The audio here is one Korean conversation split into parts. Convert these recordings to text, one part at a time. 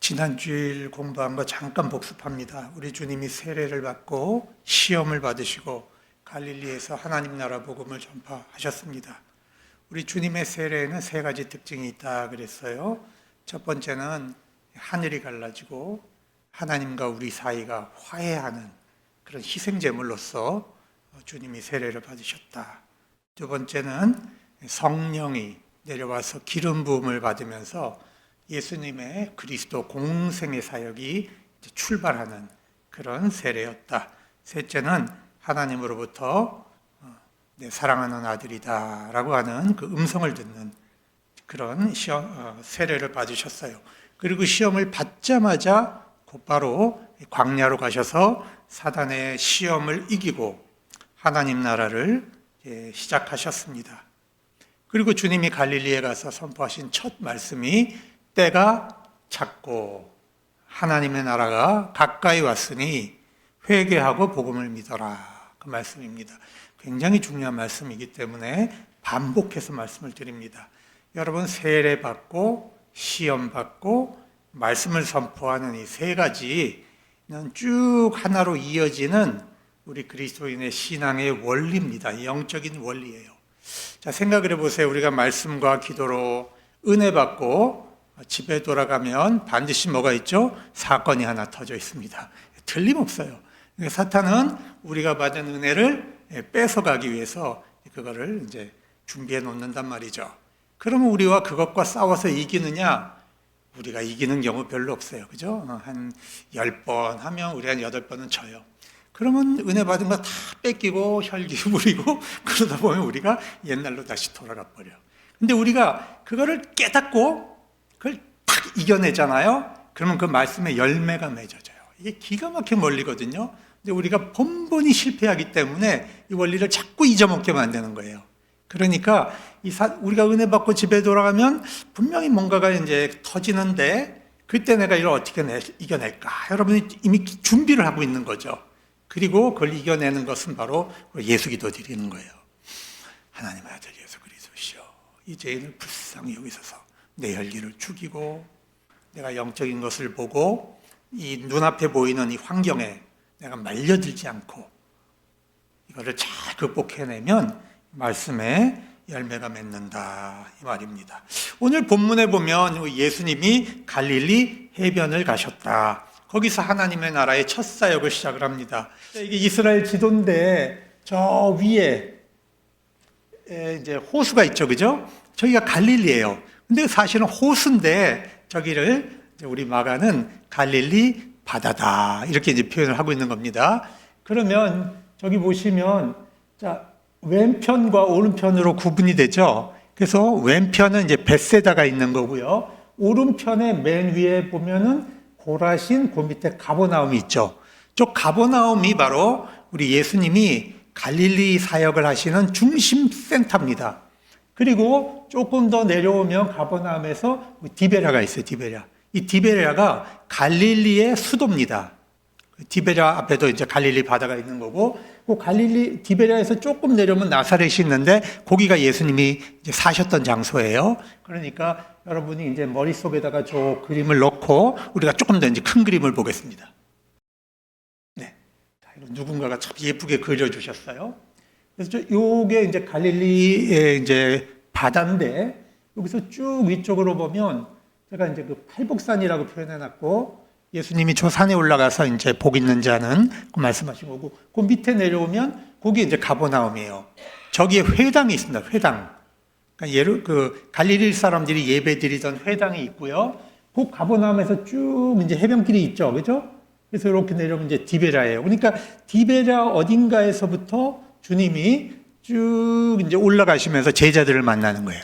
지난 주일 공부한 거 잠깐 복습합니다. 우리 주님이 세례를 받고 시험을 받으시고 갈릴리에서 하나님 나라 복음을 전파하셨습니다. 우리 주님의 세례에는 세 가지 특징이 있다 그랬어요. 첫 번째는 하늘이 갈라지고 하나님과 우리 사이가 화해하는 그런 희생제물로서 주님이 세례를 받으셨다. 두 번째는 성령이 내려와서 기름 부음을 받으면서 예수님의 그리스도 공생의 사역이 출발하는 그런 세례였다. 셋째는 하나님으로부터 내 사랑하는 아들이다 라고 하는 그 음성을 듣는 그런 세례를 받으셨어요. 그리고 시험을 받자마자 곧바로 광야로 가셔서 사단의 시험을 이기고 하나님 나라를 시작하셨습니다. 그리고 주님이 갈릴리에 가서 선포하신 첫 말씀이 때가 찼고 하나님의 나라가 가까이 왔으니 회개하고 복음을 믿어라, 그 말씀입니다. 굉장히 중요한 말씀이기 때문에 반복해서 말씀을 드립니다. 여러분, 세례 받고 시험 받고 말씀을 선포하는 이 세 가지는 쭉 하나로 이어지는 우리 그리스도인의 신앙의 원리입니다. 영적인 원리예요. 자, 생각을 해보세요. 우리가 말씀과 기도로 은혜 받고 집에 돌아가면 반드시 뭐가 있죠? 사건이 하나 터져 있습니다. 틀림없어요. 사탄은 우리가 받은 은혜를 뺏어가기 위해서 그거를 이제 준비해 놓는단 말이죠. 그러면 우리와 그것과 싸워서 이기느냐? 우리가 이기는 경우 별로 없어요. 그죠? 한 10번 하면 우리 한 8번은 져요. 그러면 은혜 받은 거 다 뺏기고 혈기 부리고 그러다 보면 우리가 옛날로 다시 돌아가 버려. 근데 우리가 그거를 깨닫고 그걸 탁 이겨내잖아요. 그러면 그 말씀의 열매가 맺어져요. 이게 기가 막힌 원리거든요. 근데 우리가 번번이 실패하기 때문에 이 원리를 자꾸 잊어먹게 만드는 거예요. 그러니까 우리가 은혜 받고 집에 돌아가면 분명히 뭔가가 이제 터지는데 그때 내가 이걸 어떻게 이겨낼까? 여러분이 이미 준비를 하고 있는 거죠. 그리고 그걸 이겨내는 것은 바로 예수기도 드리는 거예요. 하나님의 아들 예수 그리스도시여, 이 죄인을 불쌍히 여기소서. 내 혈기를 죽이고 내가 영적인 것을 보고 이 눈앞에 보이는 이 환경에 내가 말려들지 않고 이거를 잘 극복해내면 말씀에 열매가 맺는다, 이 말입니다. 오늘 본문에 보면 예수님이 갈릴리 해변을 가셨다. 거기서 하나님의 나라의 첫 사역을 시작을 합니다. 이게 이스라엘 지도인데 저 위에 이제 호수가 있죠, 그죠? 저기가 갈릴리예요. 근데 사실은 호수인데 저기를 우리 마가는 갈릴리 바다다 이렇게 이제 표현을 하고 있는 겁니다. 그러면 저기 보시면 자, 왼편과 오른편으로 구분이 되죠. 그래서 왼편은 이제 벳세다가 있는 거고요. 오른편에 맨 위에 보면은 고라신, 그 밑에 가버나움이 있죠. 저 가버나움이 바로 우리 예수님이 갈릴리 사역을 하시는 중심 센터입니다. 그리고 조금 더 내려오면 가버나움에서 디베랴가 있어요. 디베랴. 이 디베랴가 갈릴리의 수도입니다. 디베랴 앞에도 이제 갈릴리 바다가 있는 거고, 그 갈릴리 디베랴에서 조금 내려오면 나사렛이 있는데 거기가 예수님이 이제 사셨던 장소예요. 그러니까 여러분이 이제 머릿속에다가 저 그림을 넣고 우리가 조금 더 이제 큰 그림을 보겠습니다. 네. 누군가가 참 예쁘게 그려주셨어요. 그래서 요게 이제 갈릴리의 이제 바다인데 여기서 쭉 위쪽으로 보면 제가 이제 그 팔복산이라고 표현해놨고 예수님이 저 산에 올라가서 이제 복 있는 자는 그 말씀하신 거고 그 밑에 내려오면 거기 이제 가버나움이에요. 저기에 회당이 있습니다. 회당. 그러니까 그 갈릴리 사람들이 예배드리던 회당이 있고요. 그 가버나움에서 쭉 이제 해변길이 있죠, 그죠? 그래서 이렇게 내려오면 이제 디베랴예요. 그러니까 디베랴 어딘가에서부터 주님이 쭉 이제 올라가시면서 제자들을 만나는 거예요.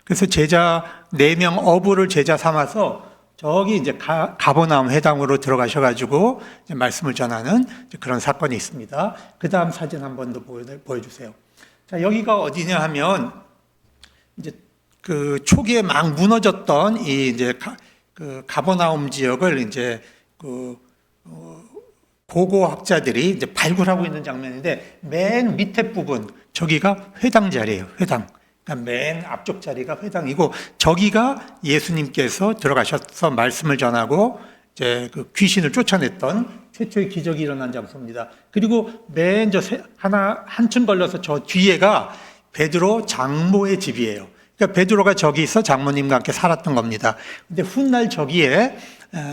그래서 제자 4명 어부를 제자 삼아서 저기 이제 가버나움 회당으로 들어가셔가지고 이제 말씀을 전하는 이제 그런 사건이 있습니다. 그 다음 사진 한 번 더 보여주세요. 자, 여기가 어디냐 하면 이제 그 초기에 막 무너졌던 이 이제 그 가버나움 지역을 이제 그 고고학자들이 이제 발굴하고 있는 장면인데 맨 밑에 부분 저기가 회당 자리예요. 회당. 그러니까 맨 앞쪽 자리가 회당이고 저기가 예수님께서 들어가셔서 말씀을 전하고 이제 그 귀신을 쫓아냈던 최초의 기적이 일어난 장소입니다. 그리고 맨 저 한층 걸려서 저 뒤에가 베드로 장모의 집이에요. 그러니까 베드로가 저기서 장모님과 함께 살았던 겁니다. 근데 훗날 저기에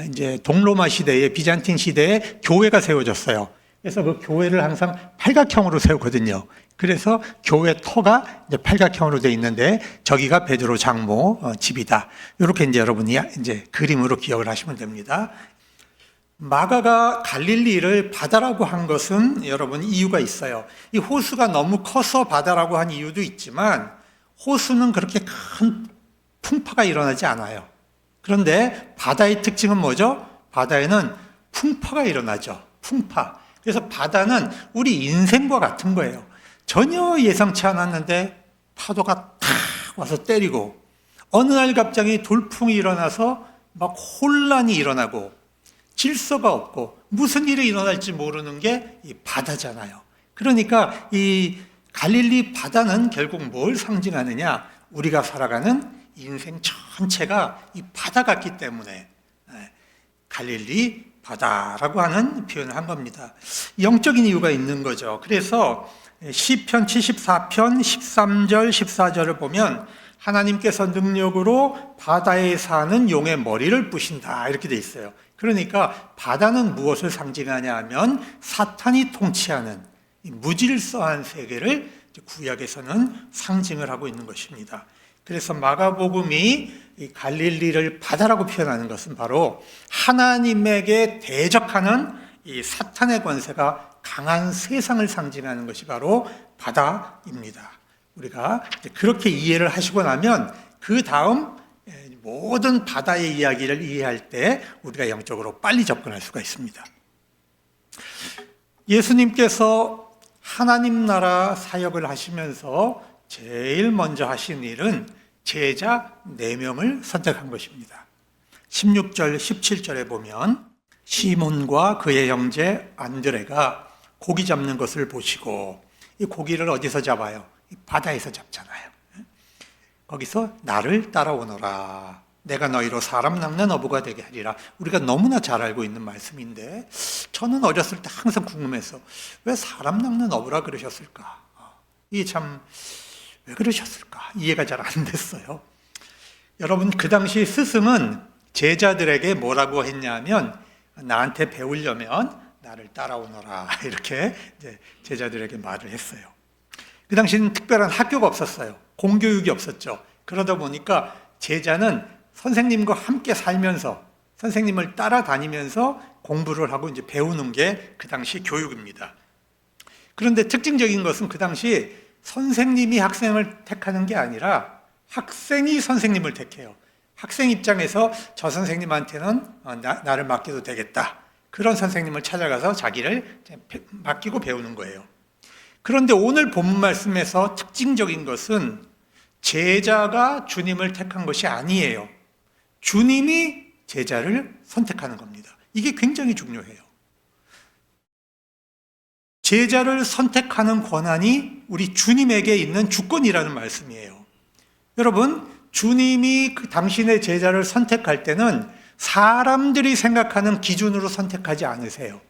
이제 동로마 시대에 비잔틴 시대에 교회가 세워졌어요. 그래서 그 교회를 항상 팔각형으로 세우거든요. 그래서 교회 터가 이제 팔각형으로 돼 있는데 저기가 베드로 장모 집이다. 이렇게 이제 여러분이 이제 그림으로 기억을 하시면 됩니다. 마가가 갈릴리를 바다라고 한 것은 여러분 이유가 있어요. 이 호수가 너무 커서 바다라고 한 이유도 있지만 호수는 그렇게 큰 풍파가 일어나지 않아요. 그런데 바다의 특징은 뭐죠? 바다에는 풍파가 일어나죠. 풍파. 그래서 바다는 우리 인생과 같은 거예요. 전혀 예상치 않았는데 파도가 탁 와서 때리고 어느 날 갑자기 돌풍이 일어나서 막 혼란이 일어나고 질서가 없고 무슨 일이 일어날지 모르는 게 이 바다잖아요. 그러니까 이 갈릴리 바다는 결국 뭘 상징하느냐? 우리가 살아가는 인생 전체가 이 바다 같기 때문에 갈릴리 바다라고 하는 표현을 한 겁니다. 영적인 이유가 있는 거죠. 그래서 시편 74편 13절 14절을 보면 하나님께서 능력으로 바다에 사는 용의 머리를 부신다 이렇게 돼 있어요. 그러니까 바다는 무엇을 상징하냐 하면 사탄이 통치하는 무질서한 세계를 구약에서는 상징을 하고 있는 것입니다. 그래서 마가복음이 이 갈릴리를 바다라고 표현하는 것은 바로 하나님에게 대적하는 이 사탄의 권세가 강한 세상을 상징하는 것이 바로 바다입니다. 우리가 그렇게 이해를 하시고 나면 그 다음 모든 바다의 이야기를 이해할 때 우리가 영적으로 빨리 접근할 수가 있습니다. 예수님께서 하나님 나라 사역을 하시면서 제일 먼저 하신 일은 제자 4명을 선택한 것입니다. 16절, 17절에 보면 시몬과 그의 형제 안드레가 고기 잡는 것을 보시고 이 고기를 어디서 잡아요? 바다에서 잡잖아요. 거기서 나를 따라오너라. 내가 너희로 사람 낚는 어부가 되게 하리라. 우리가 너무나 잘 알고 있는 말씀인데 저는 어렸을 때 항상 궁금해서 왜 사람 낚는 어부라 그러셨을까? 이게 참 왜 그러셨을까? 이해가 잘 안 됐어요. 여러분 그 당시 스승은 제자들에게 뭐라고 했냐면 나한테 배우려면 나를 따라오너라 이렇게 이제 제자들에게 말을 했어요. 그 당시는 특별한 학교가 없었어요. 공교육이 없었죠. 그러다 보니까 제자는 선생님과 함께 살면서 선생님을 따라다니면서 공부를 하고 이제 배우는 게 그 당시 교육입니다. 그런데 특징적인 것은 그 당시 선생님이 학생을 택하는 게 아니라 학생이 선생님을 택해요. 학생 입장에서 저 선생님한테는 나를 맡겨도 되겠다. 그런 선생님을 찾아가서 자기를 맡기고 배우는 거예요. 그런데 오늘 본문 말씀에서 특징적인 것은 제자가 주님을 택한 것이 아니에요. 주님이 제자를 선택하는 겁니다. 이게 굉장히 중요해요. 제자를 선택하는 권한이 우리 주님에게 있는 주권이라는 말씀이에요. 여러분, 주님이 그 당신의 제자를 선택할 때는 사람들이 생각하는 기준으로 선택하지 않으세요.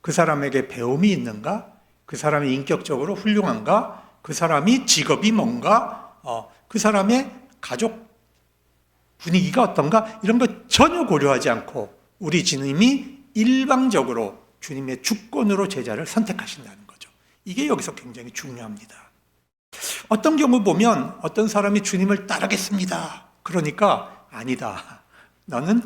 그 사람에게 배움이 있는가? 그 사람이 인격적으로 훌륭한가? 그 사람이 직업이 뭔가? 그 사람의 가족 분위기가 어떤가? 이런 거 전혀 고려하지 않고 우리 주님이 일방적으로 주님의 주권으로 제자를 선택하신다는 거죠. 이게 여기서 굉장히 중요합니다. 어떤 경우 보면 어떤 사람이 주님을 따르겠습니다. 그러니까 아니다. 너는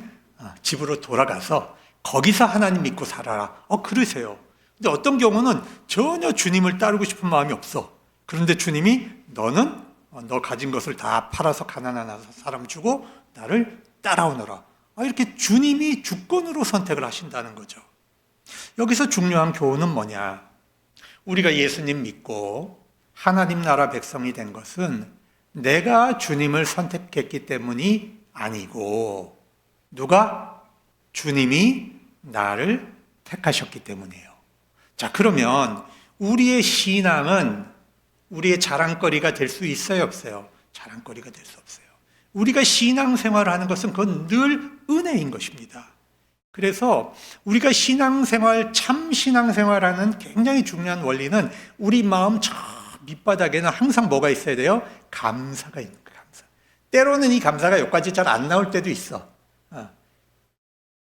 집으로 돌아가서 거기서 하나님 믿고 살아라. 그러세요. 근데 어떤 경우는 전혀 주님을 따르고 싶은 마음이 없어. 그런데 주님이 너는 너 가진 것을 다 팔아서 가난한 사람 주고 나를 따라오너라. 이렇게 주님이 주권으로 선택을 하신다는 거죠. 여기서 중요한 교훈은 뭐냐? 우리가 예수님 믿고 하나님 나라 백성이 된 것은 내가 주님을 선택했기 때문이 아니고 누가? 주님이 나를 택하셨기 때문이에요. 자, 그러면 우리의 신앙은 우리의 자랑거리가 될 수 있어요, 없어요? 자랑거리가 될 수 없어요. 우리가 신앙생활을 하는 것은 그건 늘 은혜인 것입니다. 그래서 우리가 신앙생활, 참 신앙생활하는 굉장히 중요한 원리는 우리 마음 저 밑바닥에는 항상 뭐가 있어야 돼요? 감사가 있는 거예요. 감사. 때로는 이 감사가 여기까지 잘 안 나올 때도 있어.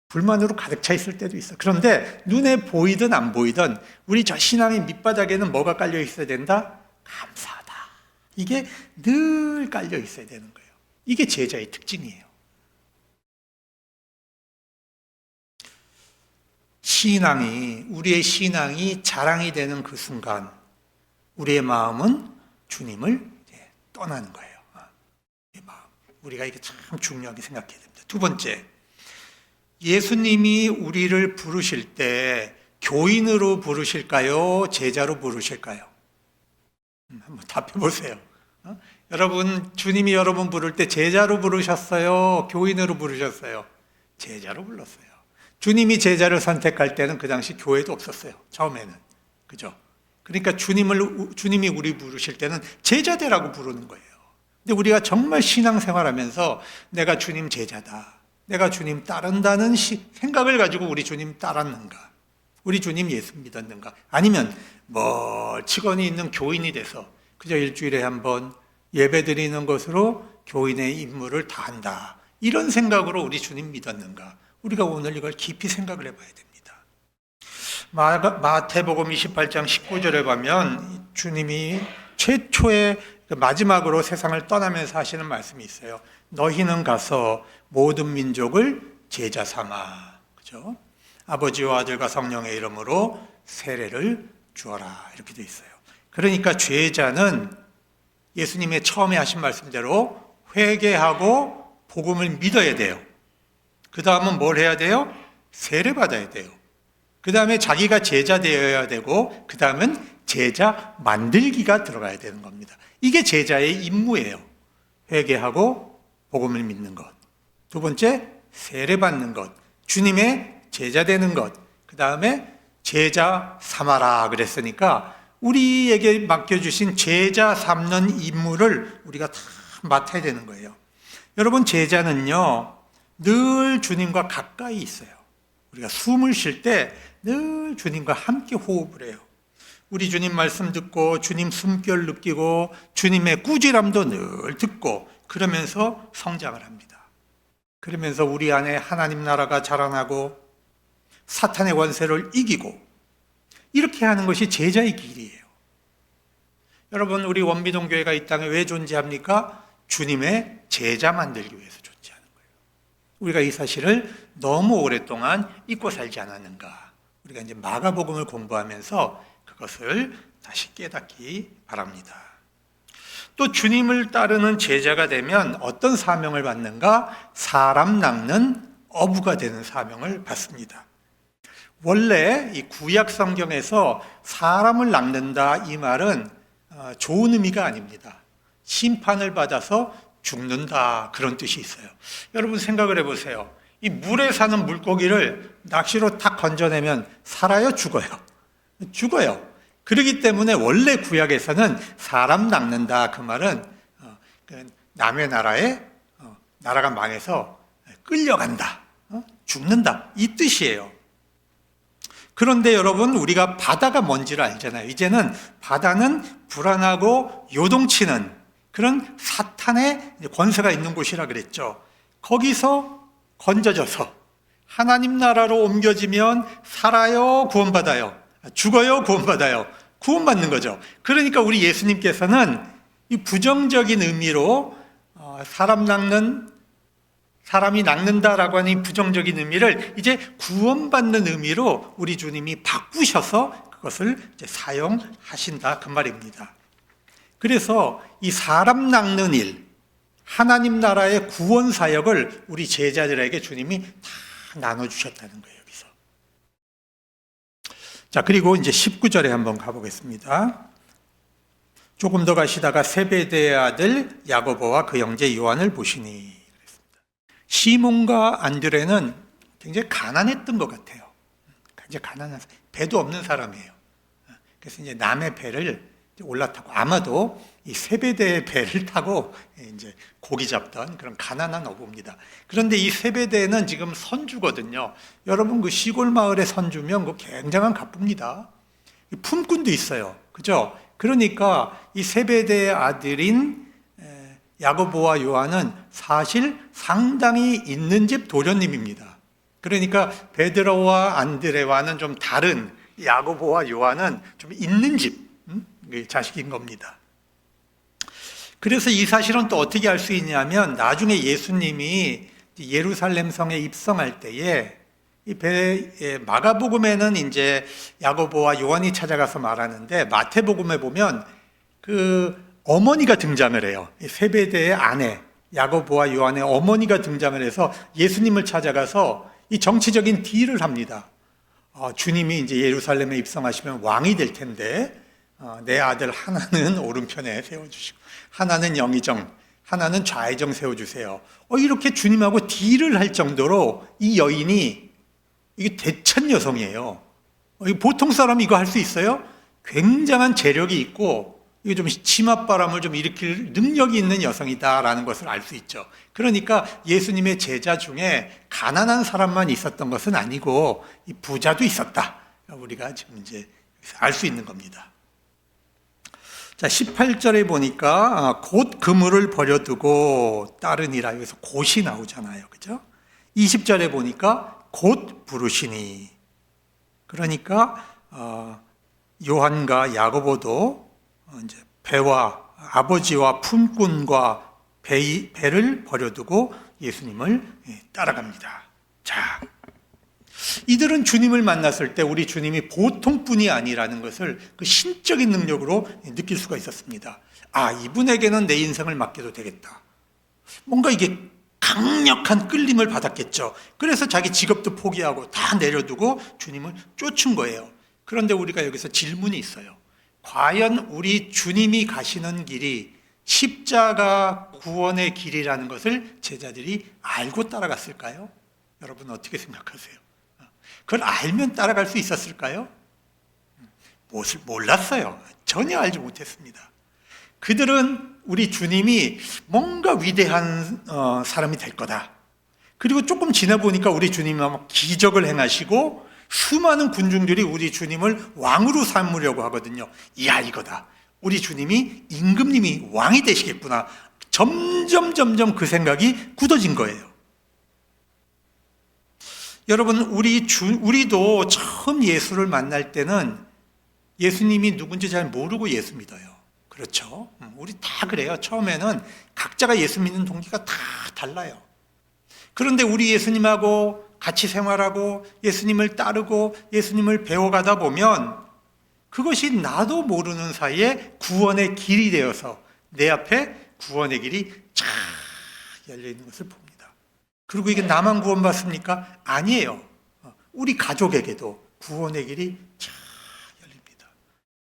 불만으로 가득 차 있을 때도 있어. 그런데 눈에 보이든 안 보이든 우리 저 신앙의 밑바닥에는 뭐가 깔려 있어야 된다? 감사하다. 이게 늘 깔려 있어야 되는 거예요. 이게 제자의 특징이에요. 우리의 신앙이 자랑이 되는 그 순간 우리의 마음은 주님을 떠나는 거예요. 이 마음. 우리가 이게 참 중요하게 생각해야 됩니다. 두 번째, 예수님이 우리를 부르실 때 교인으로 부르실까요? 제자로 부르실까요? 한번 답해 보세요. 여러분, 주님이 여러분 부를 때 제자로 부르셨어요? 교인으로 부르셨어요? 제자로 불렀어요. 주님이 제자를 선택할 때는 그 당시 교회도 없었어요. 처음에는. 그죠? 그러니까 주님이 우리 부르실 때는 제자되라고 부르는 거예요. 근데 우리가 정말 신앙생활하면서 내가 주님 제자다, 내가 주님 따른다는 생각을 가지고 우리 주님 따랐는가? 우리 주님 예수 믿었는가? 아니면 멀치건이 있는 교인이 돼서 그저 일주일에 한 번 예배 드리는 것으로 교인의 임무를 다한다, 이런 생각으로 우리 주님 믿었는가? 우리가 오늘 이걸 깊이 생각을 해봐야 됩니다. 마태복음 28장 19절에 가면 주님이 최초의 마지막으로 세상을 떠나면서 하시는 말씀이 있어요. 너희는 가서 모든 민족을 제자 삼아, 그죠? 아버지와 아들과 성령의 이름으로 세례를 주어라, 이렇게 돼 있어요. 그러니까 제자는 예수님의 처음에 하신 말씀대로 회개하고 복음을 믿어야 돼요. 그 다음은 뭘 해야 돼요? 세례 받아야 돼요. 그 다음에 자기가 제자 되어야 되고, 그 다음은 제자 만들기가 들어가야 되는 겁니다. 이게 제자의 임무예요. 회개하고 복음을 믿는 것. 두 번째, 세례 받는 것. 주님의 제자 되는 것. 그 다음에 제자 삼아라 그랬으니까 우리에게 맡겨주신 제자 삼는 임무를 우리가 다 맡아야 되는 거예요. 여러분, 제자는요, 늘 주님과 가까이 있어요. 우리가 숨을 쉴 때 늘 주님과 함께 호흡을 해요. 우리 주님 말씀 듣고 주님 숨결 느끼고 주님의 꾸지람도 늘 듣고 그러면서 성장을 합니다. 그러면서 우리 안에 하나님 나라가 자라나고 사탄의 권세를 이기고, 이렇게 하는 것이 제자의 길이에요. 여러분, 우리 원비동 교회가 이 땅에 왜 존재합니까? 주님의 제자 만들기 위해서 존재하는 거예요. 우리가 이 사실을 너무 오랫동안 잊고 살지 않았는가? 우리가 이제 마가복음을 공부하면서 그것을 다시 깨닫기 바랍니다. 또 주님을 따르는 제자가 되면 어떤 사명을 받는가? 사람 낚는 어부가 되는 사명을 받습니다. 원래 이 구약 성경에서 사람을 낚는다, 이 말은 좋은 의미가 아닙니다. 심판을 받아서 죽는다, 그런 뜻이 있어요. 여러분 생각을 해보세요. 이 물에 사는 물고기를 낚시로 탁 건져내면 살아요? 죽어요? 죽어요. 그렇기 때문에 원래 구약에서는 사람 낚는다, 그 말은 남의 나라에 나라가 망해서 끌려간다, 죽는다, 이 뜻이에요. 그런데 여러분, 우리가 바다가 뭔지를 알잖아요. 이제는 바다는 불안하고 요동치는 그런 사탄의 권세가 있는 곳이라 그랬죠. 거기서 건져져서 하나님 나라로 옮겨지면 살아요? 구원받아요? 죽어요? 구원받아요? 구원받는 거죠. 그러니까 우리 예수님께서는 이 부정적인 의미로 사람이 낚는다라고 하는 이 부정적인 의미를 이제 구원받는 의미로 우리 주님이 바꾸셔서 그것을 이제 사용하신다, 그 말입니다. 그래서 이 사람 낚는 일, 하나님 나라의 구원 사역을 우리 제자들에게 주님이 다 나눠주셨다는 거예요, 여기서. 자, 그리고 이제 19절에 한번 가보겠습니다. 조금 더 가시다가 세베대의 아들 야고보와 그 형제 요한을 보시니. 시몬과 안드레는 굉장히 가난했던 것 같아요. 굉장히 가난한, 배도 없는 사람이에요. 그래서 이제 남의 배를 올라타고 아마도 이 세베대의 배를 타고 이제 고기 잡던 그런 가난한 어부입니다. 그런데 이 세베대는 지금 선주거든요. 여러분 그 시골 마을의 선주면 그 굉장한 갑부입니다. 품꾼도 있어요. 그죠? 그러니까 이 세베대의 아들인 야고보와 요한은 사실 상당히 있는 집 도련님입니다. 그러니까 베드로와 안드레와는 좀 다른 야고보와 요한은 좀 있는 집 자식인 겁니다. 그래서 이 사실은 또 어떻게 알 수 있냐면 나중에 예수님이 예루살렘 성에 입성할 때에 마가복음에는 이제 야고보와 요한이 찾아가서 말하는데 마태복음에 보면 그 어머니가 등장을 해요. 세베대의 아내 야고보와 요한의 어머니가 등장을 해서 예수님을 찾아가서 이 정치적인 딜을 합니다. 주님이 이제 예루살렘에 입성하시면 왕이 될 텐데 내 아들 하나는 오른편에 세워주시고 하나는 영의정, 하나는 좌의정 세워주세요. 이렇게 주님하고 딜을 할 정도로 이 여인이 이게 대천 여성이에요. 보통 사람이 이거 할 수 있어요? 굉장한 재력이 있고 이게 좀 치맛바람을 좀 일으킬 능력이 있는 여성이다라는 것을 알 수 있죠. 그러니까 예수님의 제자 중에 가난한 사람만 있었던 것은 아니고 이 부자도 있었다. 우리가 지금 이제 알 수 있는 겁니다. 자, 18절에 보니까 곧 그물을 버려두고 따르니라. 여기서 곧이 나오잖아요. 그죠? 20절에 보니까 곧 부르시니. 그러니까 요한과 야고보도 이제 배와 아버지와 품꾼과 배를 버려두고 예수님을 따라갑니다. 자, 이들은 주님을 만났을 때 우리 주님이 보통 분이 아니라는 것을 그 신적인 능력으로 느낄 수가 있었습니다. 이분에게는 내 인생을 맡겨도 되겠다. 뭔가 이게 강력한 끌림을 받았겠죠. 그래서 자기 직업도 포기하고 다 내려두고 주님을 쫓은 거예요. 그런데 우리가 여기서 질문이 있어요. 과연 우리 주님이 가시는 길이 십자가 구원의 길이라는 것을 제자들이 알고 따라갔을까요? 여러분 어떻게 생각하세요? 그걸 알면 따라갈 수 있었을까요? 몰랐어요. 전혀 알지 못했습니다. 그들은 우리 주님이 뭔가 위대한 사람이 될 거다. 그리고 조금 지나 보니까 우리 주님이 기적을 행하시고 수많은 군중들이 우리 주님을 왕으로 삼으려고 하거든요. 이야, 이거다. 우리 주님이 임금님이 왕이 되시겠구나. 점점 그 생각이 굳어진 거예요. 여러분, 우리도 처음 예수를 만날 때는 예수님이 누군지 잘 모르고 예수 믿어요. 그렇죠? 우리 다 그래요. 처음에는 각자가 예수 믿는 동기가 다 달라요. 그런데 우리 예수님하고 같이 생활하고 예수님을 따르고 예수님을 배워가다 보면 그것이 나도 모르는 사이에 구원의 길이 되어서 내 앞에 구원의 길이 쫙 열려있는 것을 봅니다. 그리고 이게 나만 구원받습니까? 아니에요. 우리 가족에게도 구원의 길이 쫙 열립니다.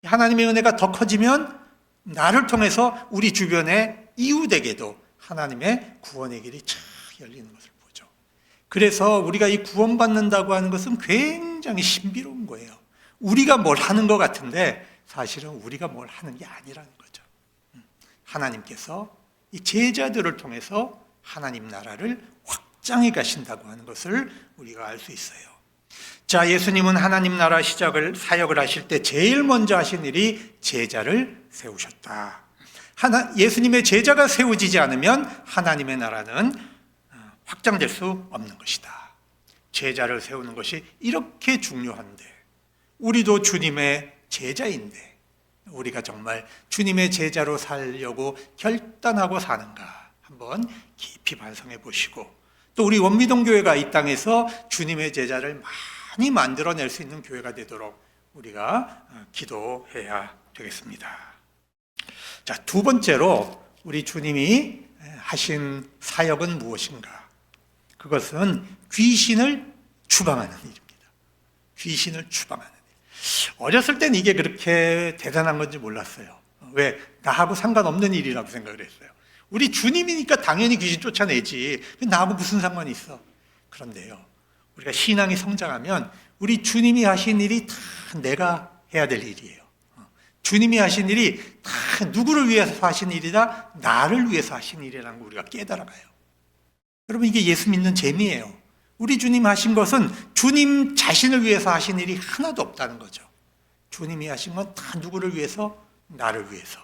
하나님의 은혜가 더 커지면 나를 통해서 우리 주변의 이웃에게도 하나님의 구원의 길이 쫙 열리는 것을 보죠. 그래서 우리가 이 구원받는다고 하는 것은 굉장히 신비로운 거예요. 우리가 뭘 하는 것 같은데 사실은 우리가 뭘 하는 게 아니라는 거죠. 하나님께서 이 제자들을 통해서 하나님 나라를 확장해 가신다고 하는 것을 우리가 알 수 있어요. 자, 예수님은 하나님 나라 사역을 하실 때 제일 먼저 하신 일이 제자를 세우셨다. 예수님의 제자가 세워지지 않으면 하나님의 나라는 확장될 수 없는 것이다. 제자를 세우는 것이 이렇게 중요한데 우리도 주님의 제자인데 우리가 정말 주님의 제자로 살려고 결단하고 사는가 한번 깊이 반성해 보시고 또 우리 원미동교회가 이 땅에서 주님의 제자를 많이 만들어낼 수 있는 교회가 되도록 우리가 기도해야 되겠습니다. 자, 두 번째로 우리 주님이 하신 사역은 무엇인가? 그것은 귀신을 추방하는 일입니다. 귀신을 추방하는 일. 어렸을 땐 이게 그렇게 대단한 건지 몰랐어요. 왜? 나하고 상관없는 일이라고 생각을 했어요. 우리 주님이니까 당연히 귀신 쫓아내지. 나하고 무슨 상관이 있어? 그런데요, 우리가 신앙이 성장하면 우리 주님이 하신 일이 다 내가 해야 될 일이에요. 주님이 하신 일이 다 누구를 위해서 하신 일이다? 나를 위해서 하신 일이라는 걸 우리가 깨달아가요. 여러분, 이게 예수 믿는 재미예요. 우리 주님 하신 것은 주님 자신을 위해서 하신 일이 하나도 없다는 거죠. 주님이 하신 건 다 누구를 위해서? 나를 위해서,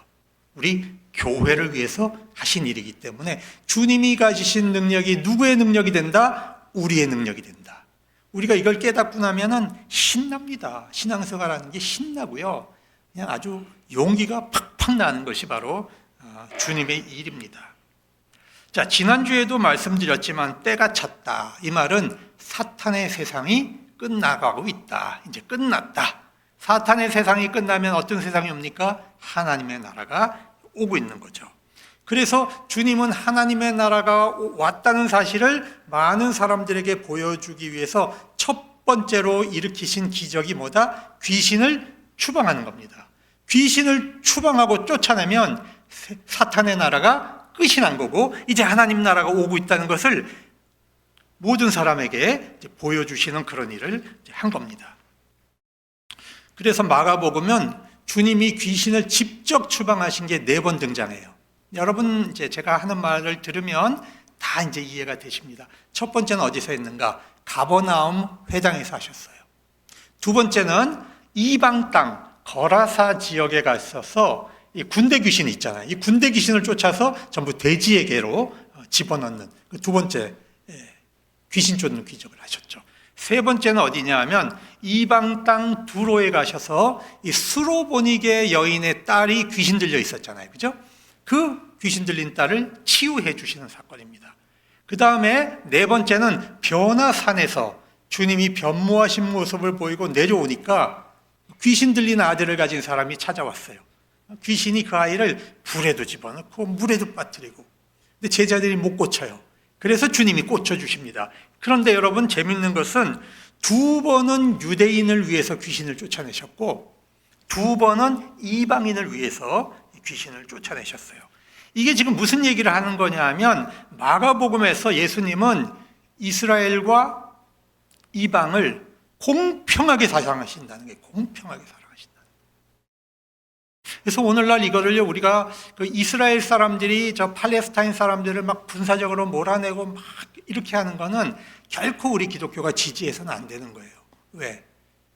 우리 교회를 위해서 하신 일이기 때문에 주님이 가지신 능력이 누구의 능력이 된다? 우리의 능력이 된다. 우리가 이걸 깨닫고 나면은 신납니다. 신앙생활하는 게 신나고요. 그냥 아주 용기가 팍팍 나는 것이 바로 주님의 일입니다. 자, 지난주에도 말씀드렸지만 때가 찼다. 이 말은 사탄의 세상이 끝나가고 있다. 이제 끝났다. 사탄의 세상이 끝나면 어떤 세상이 옵니까? 하나님의 나라가 오고 있는 거죠. 그래서 주님은 하나님의 나라가 왔다는 사실을 많은 사람들에게 보여주기 위해서 첫 번째로 일으키신 기적이 뭐다? 귀신을 추방하는 겁니다. 귀신을 추방하고 쫓아내면 사탄의 나라가 끝이 난 거고 이제 하나님 나라가 오고 있다는 것을 모든 사람에게 보여주시는 그런 일을 한 겁니다. 그래서 마가복음은 주님이 귀신을 직접 추방하신 게 4번 등장해요. 여러분, 이제 제가 하는 말을 들으면 다 이제 이해가 되십니다. 첫 번째는 어디서 했는가? 가버나움 회당에서 하셨어요. 두 번째는 이방 땅 거라사 지역에 갔어서 이 군대 귀신이 있잖아요. 이 군대 귀신을 쫓아서 전부 돼지에게로 집어넣는 그 두 번째 귀신 쫓는 기적을 하셨죠. 세 번째는 어디냐 하면 이방 땅 두로에 가셔서 이 수로보니게 여인의 딸이 귀신 들려 있었잖아요. 그죠? 그 귀신 들린 딸을 치유해 주시는 사건입니다. 그 다음에 네 번째는 변화산에서 주님이 변모하신 모습을 보이고 내려오니까 귀신 들린 아들을 가진 사람이 찾아왔어요. 귀신이 그 아이를 불에도 집어넣고 물에도 빠뜨리고, 근데 제자들이 못 고쳐요. 그래서 주님이 고쳐주십니다. 그런데 여러분, 재밌는 것은 2번은 유대인을 위해서 귀신을 쫓아내셨고 2번은 이방인을 위해서 귀신을 쫓아내셨어요. 이게 지금 무슨 얘기를 하는 거냐 하면 마가복음에서 예수님은 이스라엘과 이방을 공평하게 사랑하신다는 게, 공평하게 사랑하신다. 그래서 오늘날 이거를요, 우리가 그 이스라엘 사람들이 저 팔레스타인 사람들을 막 군사적으로 몰아내고 막 이렇게 하는 거는 결코 우리 기독교가 지지해서는 안 되는 거예요. 왜?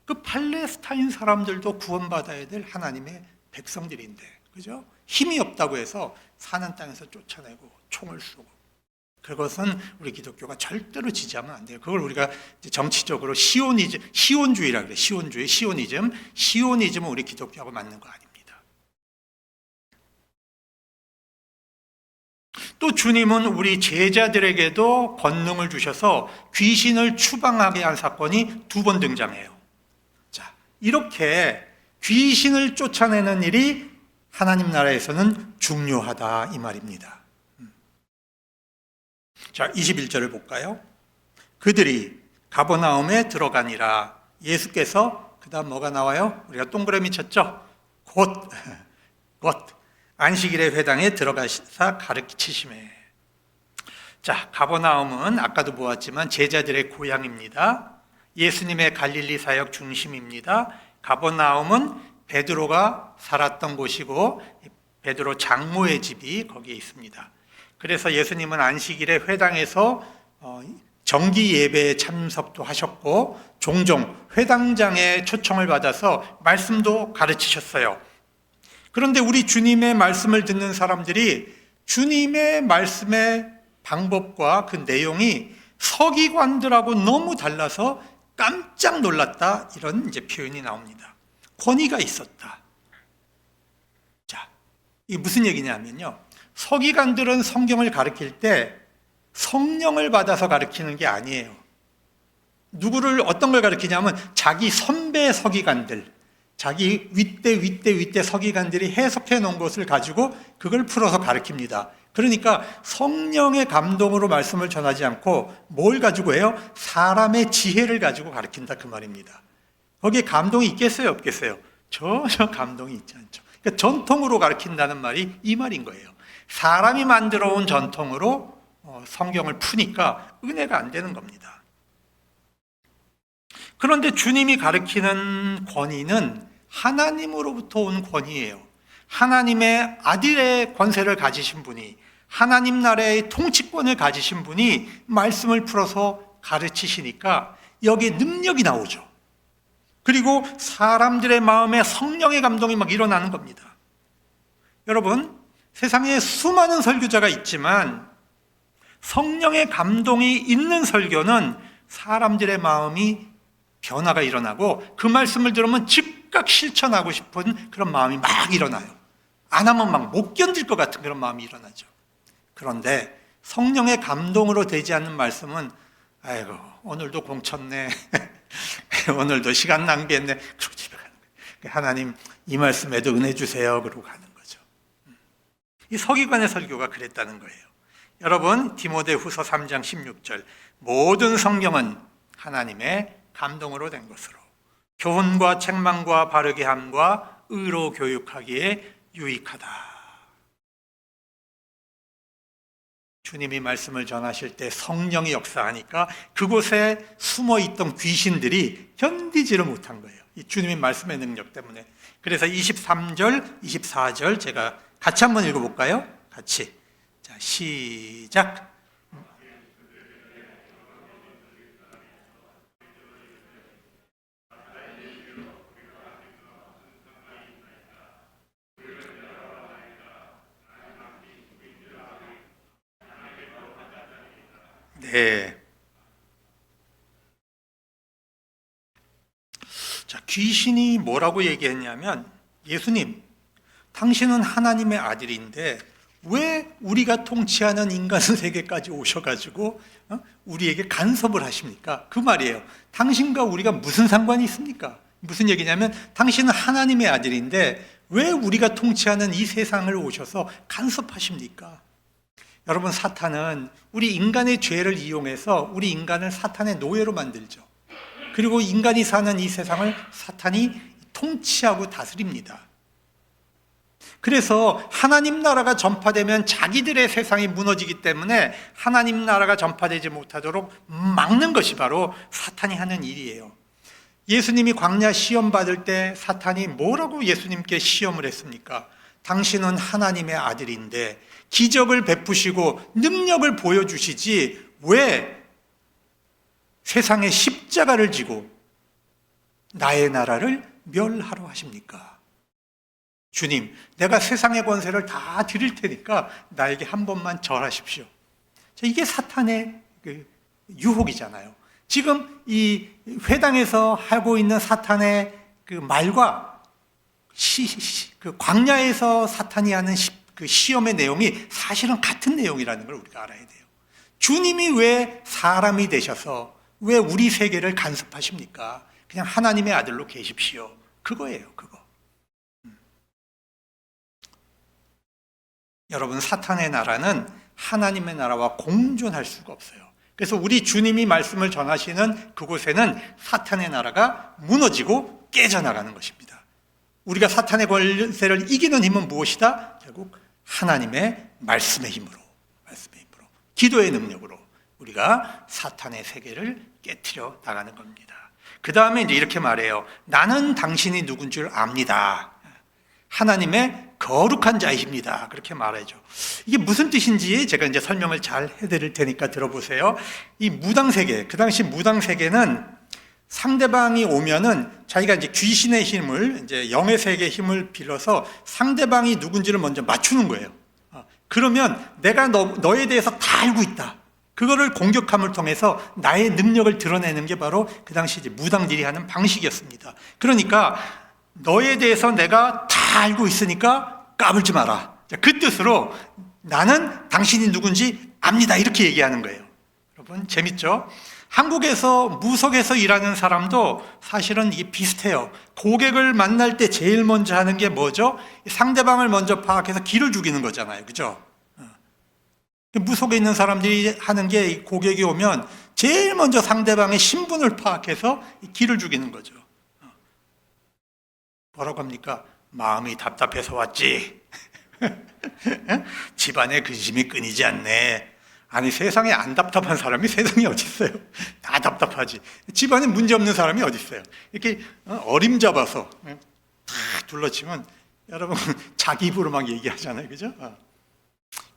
그 팔레스타인 사람들도 구원받아야 될 하나님의 백성들인데, 그죠? 힘이 없다고 해서 사는 땅에서 쫓아내고 총을 쏘고, 그것은 우리 기독교가 절대로 지지하면 안 돼요. 그걸 우리가 정치적으로 시온주의라 그래요. 시오니즘은 우리 기독교하고 맞는 거 아닙니다. 또 주님은 우리 제자들에게도 권능을 주셔서 귀신을 추방하게 한 사건이 2번 등장해요. 자, 이렇게 귀신을 쫓아내는 일이 하나님 나라에서는 중요하다, 이 말입니다. 자, 21절을 볼까요? 그들이 가버나움에 들어가니라. 예수께서, 그 다음 뭐가 나와요? 우리가 동그라미 쳤죠? 곧 안식일의 회당에 들어가사 가르치시매. 자, 가버나움은 아까도 보았지만 제자들의 고향입니다. 예수님의 갈릴리 사역 중심입니다. 가버나움은 베드로가 살았던 곳이고 베드로 장모의 집이 거기에 있습니다. 그래서 예수님은 안식일에 회당에서 정기 예배에 참석도 하셨고 종종 회당장의 초청을 받아서 말씀도 가르치셨어요. 그런데 우리 주님의 말씀을 듣는 사람들이 주님의 말씀의 방법과 그 내용이 서기관들하고 너무 달라서 깜짝 놀랐다, 이런 이제 표현이 나옵니다. 권위가 있었다. 자, 이게 무슨 얘기냐면요, 서기관들은 성경을 가르칠 때 성령을 받아서 가르치는 게 아니에요. 누구를, 어떤 걸 가르치냐면 자기 선배 서기관들, 자기 윗대 서기관들이 해석해 놓은 것을 가지고 그걸 풀어서 가르칩니다. 그러니까 성령의 감동으로 말씀을 전하지 않고 뭘 가지고 해요? 사람의 지혜를 가지고 가르친다, 그 말입니다. 거기에 감동이 있겠어요, 없겠어요? 전혀 감동이 있지 않죠. 그러니까 전통으로 가르친다는 말이 이 말인 거예요. 사람이 만들어 온 전통으로 성경을 푸니까 은혜가 안 되는 겁니다. 그런데 주님이 가르치는 권위는 하나님으로부터 온 권위예요. 하나님의 아들의 권세를 가지신 분이, 하나님 나라의 통치권을 가지신 분이 말씀을 풀어서 가르치시니까 여기에 능력이 나오죠. 그리고 사람들의 마음에 성령의 감동이 막 일어나는 겁니다. 여러분, 세상에 수많은 설교자가 있지만 성령의 감동이 있는 설교는 사람들의 마음이 변화가 일어나고 그 말씀을 들으면 즉각 실천하고 싶은 그런 마음이 막 일어나요. 안 하면 막 못 견딜 것 같은 그런 마음이 일어나죠. 그런데 성령의 감동으로 되지 않는 말씀은 아이고 오늘도 공쳤네 오늘도 시간 낭비했네 그러고 집에 가는 거예요. 하나님 이 말씀에도 은혜 주세요 그러고 가는 거죠. 이 서기관의 설교가 그랬다는 거예요. 여러분 디모데후서 3장 16절 모든 성경은 하나님의 감동으로 된 것으로 교훈과 책망과 바르게 함과 의로 교육하기에 유익하다. 주님이 말씀을 전하실 때 성령이 역사하니까 그곳에 숨어있던 귀신들이 견디지를 못한 거예요. 이 주님의 말씀의 능력 때문에. 그래서 23절, 24절 제가 같이 한번 읽어볼까요? 같이. 자, 시작. 네. 자, 귀신이 뭐라고 얘기했냐면, 예수님, 당신은 하나님의 아들인데 왜 우리가 통치하는 인간 세계까지 오셔가지고 우리에게 간섭을 하십니까? 그 말이에요. 당신과 우리가 무슨 상관이 있습니까? 무슨 얘기냐면 당신은 하나님의 아들인데 왜 우리가 통치하는 이 세상을 오셔서 간섭하십니까? 여러분, 사탄은 우리 인간의 죄를 이용해서 우리 인간을 사탄의 노예로 만들죠. 그리고 인간이 사는 이 세상을 사탄이 통치하고 다스립니다. 그래서 하나님 나라가 전파되면 자기들의 세상이 무너지기 때문에 하나님 나라가 전파되지 못하도록 막는 것이 바로 사탄이 하는 일이에요. 예수님이 광야 시험 받을 때 사탄이 뭐라고 예수님께 시험을 했습니까? 당신은 하나님의 아들인데 기적을 베푸시고 능력을 보여주시지 왜 세상에 십자가를 지고 나의 나라를 멸하러 하십니까? 주님, 내가 세상의 권세를 다 드릴 테니까 나에게 한 번만 절하십시오. 이게 사탄의 유혹이잖아요. 지금 이 회당에서 하고 있는 사탄의 그 말과 그 광야에서 사탄이 하는 그 시험의 내용이 사실은 같은 내용이라는 걸 우리가 알아야 돼요. 주님이 왜 사람이 되셔서 왜 우리 세계를 간섭하십니까? 그냥 하나님의 아들로 계십시오. 그거예요, 그거. 여러분, 사탄의 나라는 하나님의 나라와 공존할 수가 없어요. 그래서 우리 주님이 말씀을 전하시는 그곳에는 사탄의 나라가 무너지고 깨져나가는 것입니다. 우리가 사탄의 권세를 이기는 힘은 무엇이다? 결국 하나님의 말씀의 힘으로, 기도의 능력으로 우리가 사탄의 세계를 깨트려 나가는 겁니다. 그 다음에 이제 이렇게 말해요. 나는 당신이 누군 줄 압니다. 하나님의 거룩한 자이십니다. 그렇게 말하죠. 이게 무슨 뜻인지 제가 이제 설명을 잘 해드릴 테니까 들어보세요. 이 무당세계, 그 당시 무당세계는 상대방이 오면은 자기가 이제 귀신의 힘을, 이제 영의 세계의 힘을 빌어서 상대방이 누군지를 먼저 맞추는 거예요. 그러면 내가 너에 대해서 다 알고 있다. 그거를 공격함을 통해서 나의 능력을 드러내는 게 바로 그 당시 이제 무당들이 하는 방식이었습니다. 그러니까 너에 대해서 내가 다 알고 있으니까 까불지 마라. 그 뜻으로 나는 당신이 누군지 압니다. 이렇게 얘기하는 거예요. 여러분, 재밌죠? 한국에서 무속에서 일하는 사람도 사실은 이게 비슷해요. 고객을 만날 때 제일 먼저 하는 게 뭐죠? 상대방을 먼저 파악해서 기를 죽이는 거잖아요. 그죠? 무속에 있는 사람들이 하는 게 고객이 오면 제일 먼저 상대방의 신분을 파악해서 기를 죽이는 거죠. 뭐라고 합니까? 마음이 답답해서 왔지. 집안에 근심이 끊이지 않네. 아니, 세상에 안 답답한 사람이 세상에 어디 있어요? 다 답답하지. 집안에 문제 없는 사람이 어디 있어요? 이렇게 어림잡아서 탁 둘러치면 여러분 자기 입으로 막 얘기하잖아요, 그죠?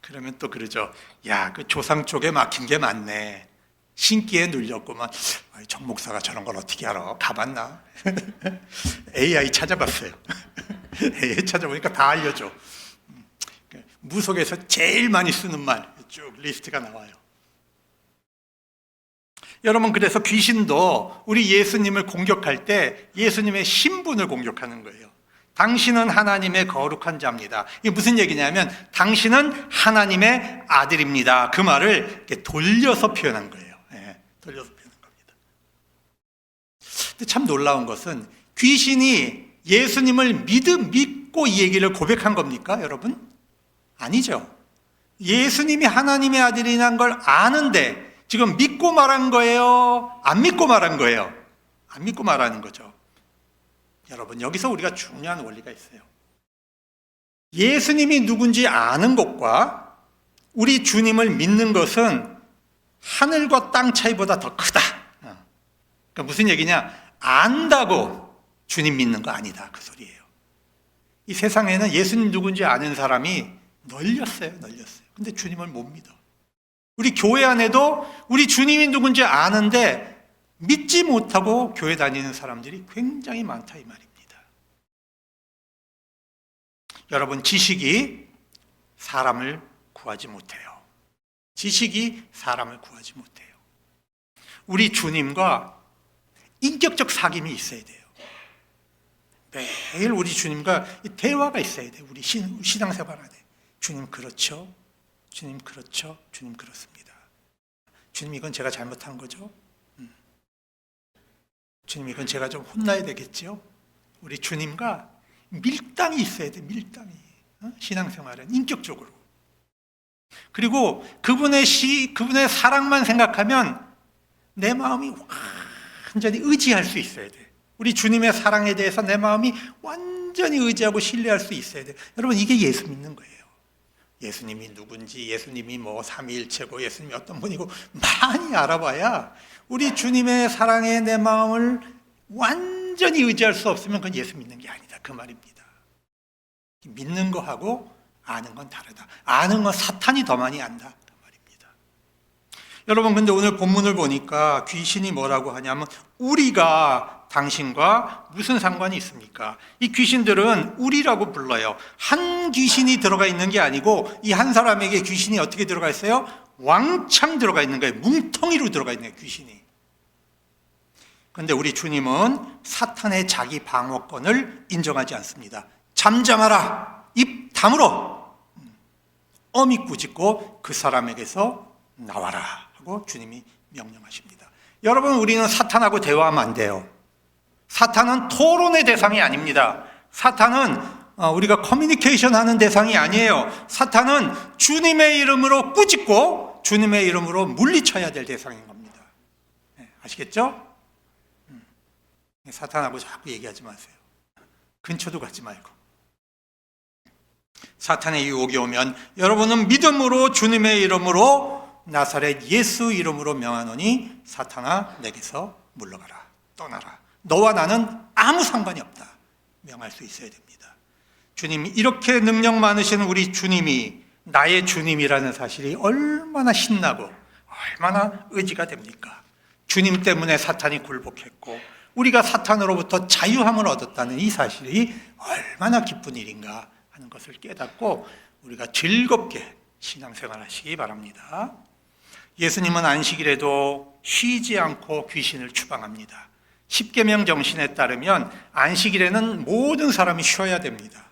그러면 또 그러죠. 야, 그 조상 쪽에 막힌 게 많네. 신기에 눌렸구만. 정 목사가 저런 걸 어떻게 알아? 가봤나? AI 찾아봤어요. AI 찾아보니까 다 알려줘. 무속에서 제일 많이 쓰는 말 쭉 리스트가 나와요. 여러분, 그래서 귀신도 우리 예수님을 공격할 때 예수님의 신분을 공격하는 거예요. 당신은 하나님의 거룩한 자입니다. 이게 무슨 얘기냐면 당신은 하나님의 아들입니다. 그 말을 이렇게 돌려서 표현한 거예요. 돌려서 표현한 겁니다. 근데 참 놀라운 것은 귀신이 예수님을 믿고 이 얘기를 고백한 겁니까, 여러분? 아니죠. 예수님이 하나님의 아들이라는 걸 아는데 지금 믿고 말한 거예요? 안 믿고 말한 거예요? 안 믿고 말하는 거죠. 여러분, 여기서 우리가 중요한 원리가 있어요. 예수님이 누군지 아는 것과 우리 주님을 믿는 것은 하늘과 땅 차이보다 더 크다. 그러니까 무슨 얘기냐? 안다고 주님 믿는 거 아니다, 그 소리예요. 이 세상에는 예수님 누군지 아는 사람이 널렸어요. 근데 주님을 못 믿어. 우리 교회 안에도 우리 주님이 누군지 아는데 믿지 못하고 교회 다니는 사람들이 굉장히 많다, 이 말입니다. 여러분, 지식이 사람을 구하지 못해요. 지식이 사람을 구하지 못해요. 우리 주님과 인격적 사귐이 있어야 돼요. 매일 우리 주님과 대화가 있어야 돼요. 우리 신앙생활 안에. 주님 그렇죠? 주님 그렇죠? 주님 그렇습니다. 주님, 이건 제가 잘못한 거죠? 주님, 이건 제가 좀 혼나야 되겠죠? 우리 주님과 밀당이 있어야 돼, 밀당이. 신앙생활은 인격적으로. 그리고 그분의 사랑만 생각하면 내 마음이 완전히 의지할 수 있어야 돼. 우리 주님의 사랑에 대해서 내 마음이 완전히 의지하고 신뢰할 수 있어야 돼. 여러분, 이게 예수 믿는 거예요. 예수님이 누군지, 예수님이 삼위일체고, 예수님이 어떤 분이고 많이 알아봐야 우리 주님의 사랑에 내 마음을 완전히 의지할 수 없으면 그건 예수 믿는 게 아니다, 그 말입니다. 믿는 거하고 아는 건 다르다. 아는 건 사탄이 더 많이 안다, 그 말입니다. 여러분, 근데 오늘 본문을 보니까 귀신이 뭐라고 하냐면 우리가 당신과 무슨 상관이 있습니까? 이 귀신들은 우리라고 불러요. 한 귀신이 들어가 있는 게 아니고 이 한 사람에게 귀신이 어떻게 들어가 있어요? 왕창 들어가 있는 거예요. 뭉텅이로 들어가 있는 거예요, 귀신이. 그런데 우리 주님은 사탄의 자기 방어권을 인정하지 않습니다. 잠잠하라, 입 다물어, 어미 꾸짖고 그 사람에게서 나와라 하고 주님이 명령하십니다. 여러분, 우리는 사탄하고 대화하면 안 돼요. 사탄은 토론의 대상이 아닙니다. 사탄은 우리가 커뮤니케이션 하는 대상이 아니에요. 사탄은 주님의 이름으로 꾸짖고 주님의 이름으로 물리쳐야 될 대상인 겁니다. 아시겠죠? 사탄하고 자꾸 얘기하지 마세요. 근처도 가지 말고. 사탄의 유혹이 오면 여러분은 믿음으로 주님의 이름으로 나사렛 예수 이름으로 명하노니 사탄아 내게서 물러가라, 떠나라. 너와 나는 아무 상관이 없다, 명할 수 있어야 됩니다. 주님이 이렇게 능력 많으신 우리 주님이 나의 주님이라는 사실이 얼마나 신나고 얼마나 의지가 됩니까? 주님 때문에 사탄이 굴복했고 우리가 사탄으로부터 자유함을 얻었다는 이 사실이 얼마나 기쁜 일인가 하는 것을 깨닫고 우리가 즐겁게 신앙생활 하시기 바랍니다. 예수님은 안식일에도 쉬지 않고 귀신을 추방합니다. 십계명 정신에 따르면 안식일에는 모든 사람이 쉬어야 됩니다.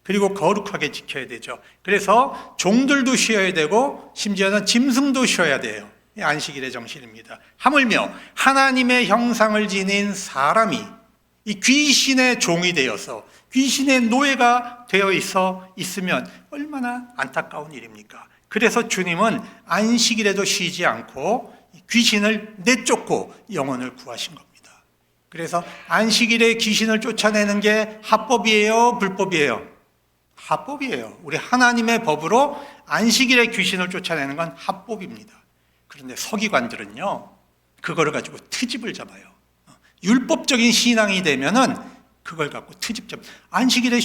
그리고 거룩하게 지켜야 되죠. 그래서 종들도 쉬어야 되고 심지어는 짐승도 쉬어야 돼요. 안식일의 정신입니다. 하물며 하나님의 형상을 지닌 사람이 이 귀신의 종이 되어서 귀신의 노예가 되어 있으면 얼마나 안타까운 일입니까? 그래서 주님은 안식일에도 쉬지 않고 귀신을 내쫓고 영혼을 구하신 겁니다. 그래서 안식일에 귀신을 쫓아내는 게 합법이에요? 불법이에요? 합법이에요. 우리 하나님의 법으로 안식일에 귀신을 쫓아내는 건 합법입니다. 그런데 서기관들은요, 그거를 가지고 트집을 잡아요. 율법적인 신앙이 되면은 그걸 갖고 트집점. 안식일에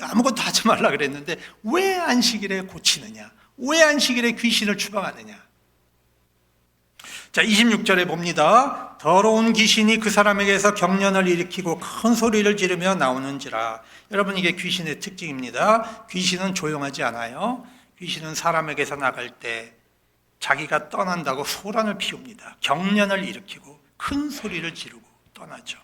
아무것도 하지 말라 그랬는데 왜 안식일에 고치느냐? 왜 안식일에 귀신을 추방하느냐? 자, 26절에 봅니다. 더러운 귀신이 그 사람에게서 경련을 일으키고 큰 소리를 지르며 나오는지라. 여러분, 이게 귀신의 특징입니다. 귀신은 조용하지 않아요. 귀신은 사람에게서 나갈 때 자기가 떠난다고 소란을 피웁니다. 경련을 일으키고 큰 소리를 지르고 떠나죠.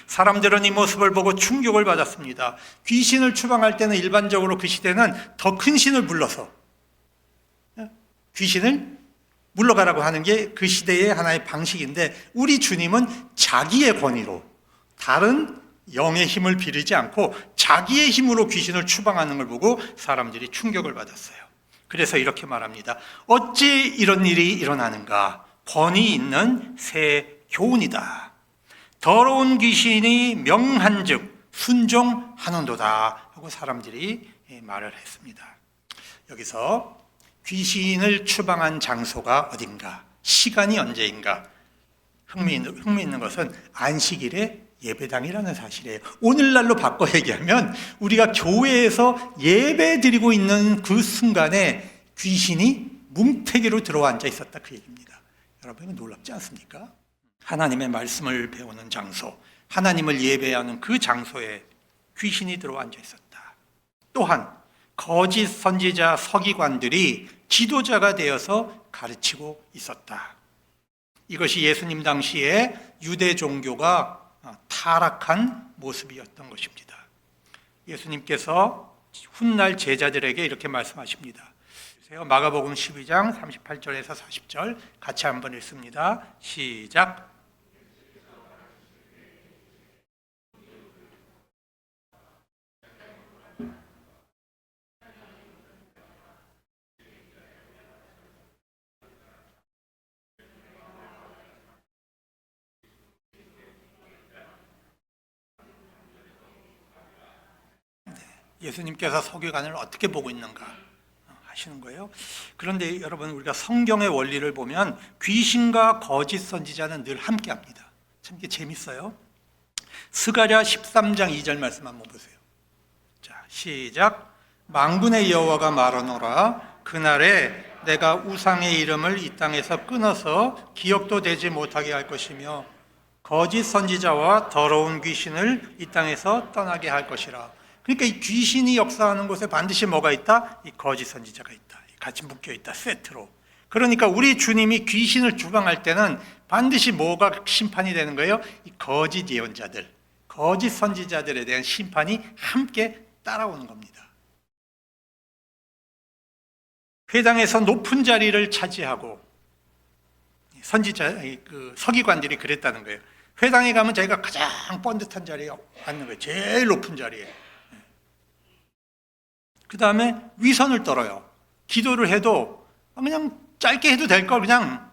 사람들은 이 모습을 보고 충격을 받았습니다. 귀신을 추방할 때는 일반적으로 그 시대는 더 큰 신을 불러서 귀신을 물러가라고 하는 게 그 시대의 하나의 방식인데, 우리 주님은 자기의 권위로 다른 영의 힘을 빌리지 않고 자기의 힘으로 귀신을 추방하는 걸 보고 사람들이 충격을 받았어요. 그래서 이렇게 말합니다. 어찌 이런 일이 일어나는가? 권위 있는 새 교훈이다. 더러운 귀신이 명한즉 순종하는도다 하고 사람들이 말을 했습니다. 여기서 귀신을 추방한 장소가 어딘가, 시간이 언제인가, 흥미있는 것은 안식일의 예배당이라는 사실이에요. 오늘날로 바꿔 얘기하면 우리가 교회에서 예배 드리고 있는 그 순간에 귀신이 뭉태기로 들어와 앉아 있었다, 그 얘기입니다. 여러분, 이거 놀랍지 않습니까? 하나님의 말씀을 배우는 장소, 하나님을 예배하는 그 장소에 귀신이 들어와 앉아 있었다. 또한 거짓 선지자 서기관들이 지도자가 되어서 가르치고 있었다. 이것이 예수님 당시에 유대 종교가 타락한 모습이었던 것입니다. 예수님께서 훗날 제자들에게 이렇게 말씀하십니다. 마가복음 12장 38절에서 40절 같이 한번 읽습니다. 시작. 예수님께서 서기관을 어떻게 보고 있는가 하시는 거예요. 그런데 여러분, 우리가 성경의 원리를 보면 귀신과 거짓 선지자는 늘 함께합니다. 참 이게 재밌어요. 스가랴 13장 2절 말씀 한번 보세요. 자, 시작. 만군의 여호와가 말하노라. 그날에 내가 우상의 이름을 이 땅에서 끊어서 기억도 되지 못하게 할 것이며 거짓 선지자와 더러운 귀신을 이 땅에서 떠나게 할 것이라. 그러니까 이 귀신이 역사하는 곳에 반드시 뭐가 있다? 이 거짓 선지자가 있다. 같이 묶여 있다, 세트로. 그러니까 우리 주님이 귀신을 추방할 때는 반드시 뭐가 심판이 되는 거예요? 이 거짓 예언자들, 거짓 선지자들에 대한 심판이 함께 따라오는 겁니다. 회당에서 높은 자리를 차지하고 선지자, 그 서기관들이 그랬다는 거예요. 회당에 가면 자기가 가장 번듯한 자리에 앉는 거예요. 제일 높은 자리에. 그 다음에 위선을 떨어요. 기도를 해도 그냥 짧게 해도 될 걸 그냥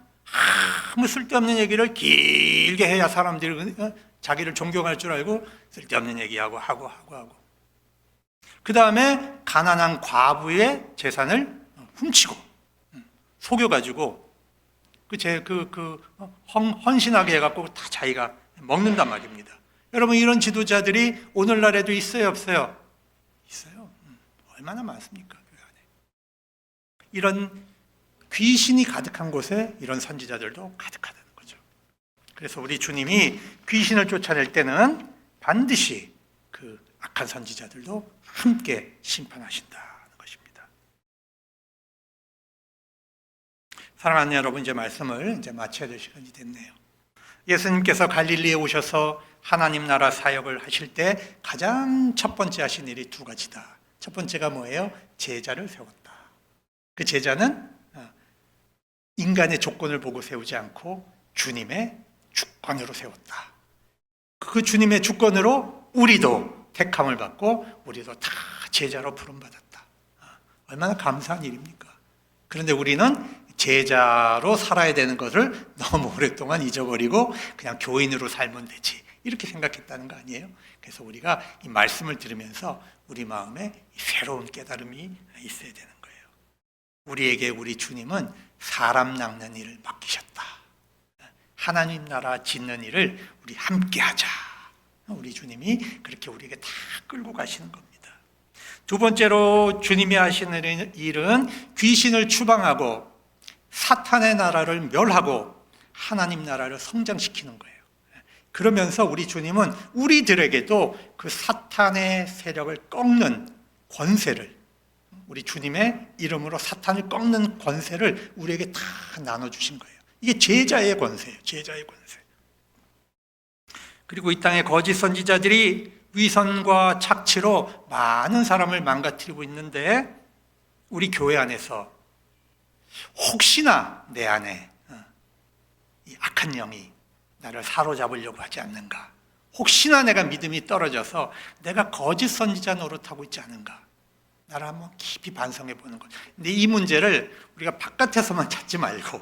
아무 쓸데없는 얘기를 길게 해야 사람들이 자기를 존경할 줄 알고 쓸데없는 얘기하고 하고. 그 다음에 가난한 과부의 재산을 훔치고 속여가지고 헌신하게 해갖고 다 자기가 먹는단 말입니다. 여러분, 이런 지도자들이 오늘날에도 있어요, 없어요? 있어요. 얼마나 많습니까? 그 안에. 이런 귀신이 가득한 곳에 이런 선지자들도 가득하다는 거죠. 그래서 우리 주님이 귀신을 쫓아낼 때는 반드시 그 악한 선지자들도 함께 심판하신다는 것입니다. 사랑하는 여러분, 이제 말씀을 이제 마쳐야 될 시간이 됐네요. 예수님께서 갈릴리에 오셔서 하나님 나라 사역을 하실 때 가장 첫 번째 하신 일이 두 가지다. 첫 번째가 뭐예요? 제자를 세웠다. 그 제자는 인간의 조건을 보고 세우지 않고 주님의 주권으로 세웠다. 그 주님의 주권으로 우리도 택함을 받고 우리도 다 제자로 부름받았다. 얼마나 감사한 일입니까? 그런데 우리는 제자로 살아야 되는 것을 너무 오랫동안 잊어버리고 그냥 교인으로 살면 되지, 이렇게 생각했다는 거 아니에요? 그래서 우리가 이 말씀을 들으면서 우리 마음에 새로운 깨달음이 있어야 되는 거예요. 우리에게 우리 주님은 사람 낚는 일을 맡기셨다. 하나님 나라 짓는 일을 우리 함께 하자. 우리 주님이 그렇게 우리에게 다 끌고 가시는 겁니다. 두 번째로 주님이 하시는 일은 귀신을 추방하고 사탄의 나라를 멸하고 하나님 나라를 성장시키는 거예요. 그러면서 우리 주님은 우리들에게도 그 사탄의 세력을 꺾는 권세를, 우리 주님의 이름으로 사탄을 꺾는 권세를 우리에게 다 나눠주신 거예요. 이게 제자의 권세예요. 제자의 권세. 그리고 이 땅의 거짓 선지자들이 위선과 착취로 많은 사람을 망가뜨리고 있는데, 우리 교회 안에서 혹시나 내 안에 이 악한 영이 나를 사로잡으려고 하지 않는가, 혹시나 내가 믿음이 떨어져서 내가 거짓 선지자 노릇하고 있지 않은가, 나를 한번 깊이 반성해 보는 것. 근데 이 문제를 우리가 바깥에서만 찾지 말고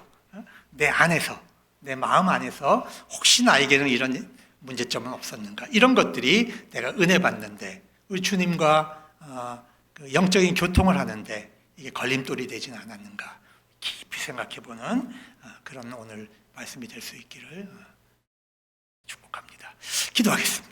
내 안에서, 내 마음 안에서 혹시 나에게는 이런 문제점은 없었는가, 이런 것들이 내가 은혜 받는데, 우리 주님과 그 영적인 교통을 하는데 이게 걸림돌이 되지는 않았는가, 깊이 생각해 보는 그런 오늘 말씀이 될 수 있기를 축복합니다. 기도하겠습니다.